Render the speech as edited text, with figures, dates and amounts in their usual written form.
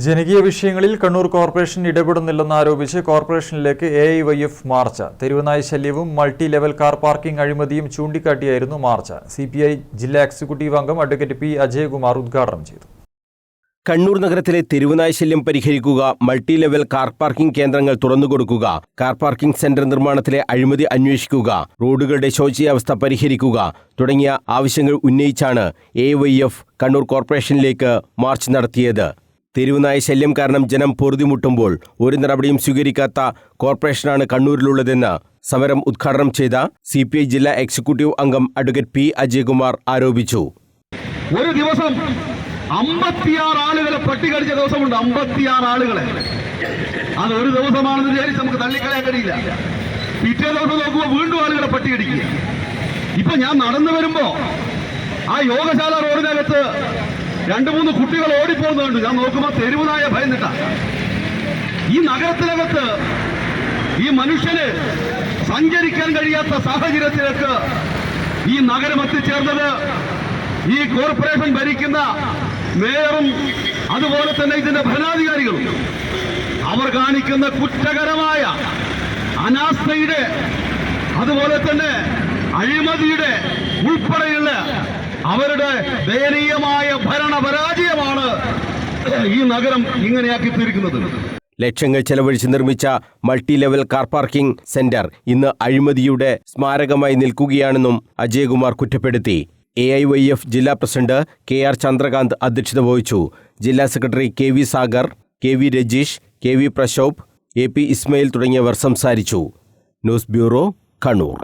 ജനകീയ വിഷയങ്ങളിൽ Kannur corporation ഇടപെടുന്നില്ലെന്നാരോപിച്ച് കോർപ്പറേഷനിലേക്ക് AIYF March. തെരുവുനായ ശല്യവും മൾട്ടി ലെവൽ കാർ പാർക്കിംഗ് അഴിമതിയും ചൂണ്ടിക്കാട്ടിയായിരുന്നു മാർച്ച്. CPI ജില്ലാ എക്സിക്യൂട്ടീവ് അംഗം അഡ്വക്കേറ്റ് P. അജയകുമാർ ഉദ്ഘാടനം ചെയ്തു. കണ്ണൂർ നഗരത്തിലെ തെരുവുനായ ശല്യം പരിഹരിക്കുക, മൾട്ടി ലെവൽ കാർ പാർക്കിംഗ് കേന്ദ്രങ്ങൾ തുറന്നുകൊടുക്കുക, കാർ പാർക്കിംഗ് സെന്റർ നിർമ്മാണത്തിലെ അഴിമതി അന്വേഷിക്കുക, റോഡുകളുടെ ശോചനീയാവസ്ഥ പരിഹരിക്കുക തുടങ്ങിയ ആവശ്യങ്ങൾ ഉന്നയിച്ചാണ് AIYF കണ്ണൂർ കോർപ്പറേഷനിലേക്ക് മാർച്ച് നടത്തിയത്. തെരുവുനായ ശല്യം കാരണം ജനം പൊറുതിമുട്ടുമ്പോൾ ഒരു നടപടിയും സ്വീകരിക്കാത്ത കോർപ്പറേഷനാണ് കണ്ണൂരിലുള്ളതെന്ന് സമരം ഉദ്ഘാടനം ചെയ്ത CPI ജില്ലാ എക്സിക്യൂട്ടീവ് അംഗം അഡ്വക്കേറ്റ് P. അജയകുമാർ ആരോപിച്ചു. ഒരു ദിവസം 56 ആളുകളെ പട്ടികടിച്ച ദിവസമുണ്ട്. 56 ആളുകളെ. അത് ഒരു ദിവസമാണെന്ന് വിചാരിച്ച് നമുക്ക് തള്ളിക്കളയാൻ കഴിയില്ല. പിറ്റേ ദിവസം നോക്കുമ്പോൾ വീണ്ടും ആളുകളെ പട്ടികടിക്കുക. ഇപ്പൊ ഞാൻ നടന്നു വരുമ്പോ ആ യോഗശാല റോഡിനകത്ത് 2-3 കുട്ടികൾ ഓടിപ്പോകുന്നുണ്ട്. ഞാൻ നോക്കുമ്പോൾ തെരുവുനായ ഭയന്നിട്ട. ഈ നഗരത്തിനകത്ത് ഈ മനുഷ്യന് സഞ്ചരിക്കാൻ കഴിയാത്ത സാഹചര്യത്തിലേക്ക് ഈ നഗരം എത്തിച്ചേർന്നത് ഈ കോർപ്പറേഷൻ ഭരിക്കുന്ന മേയറും അതുപോലെ തന്നെ ഇതിന്റെ ഭരണാധികാരികളും അവർ കാണിക്കുന്ന കുറ്റകരമായ അനാസ്ഥയുടെ അതുപോലെ തന്നെ അഴിമതിയുടെ ഉൾപ്പെടെയുള്ള അവരുടെ ദയനീയമായ ഭരണപരാജയമാണ് ഈ നഗരം ഇങ്ങനെയാക്കി തീർക്കുന്നത്. ലക്ഷങ്ങൾ ചെലവഴിച്ച് നിർമ്മിച്ച multi level car parking centre ഇന്ന് അഴിമതിയുടെ സ്മാരകമായി നിൽക്കുകയാണെന്നും അജയകുമാർ കുറ്റപ്പെടുത്തി. AIYF ജില്ലാ പ്രസിഡന്റ് KR ചന്ദ്രകാന്ത് അധ്യക്ഷത വഹിച്ചു. ജില്ലാ secretary KV Sagar, KV Rajeesh, KV Prashobh, AP Ismail തുടങ്ങിയവർ സംസാരിച്ചു. News bureau, Kannur.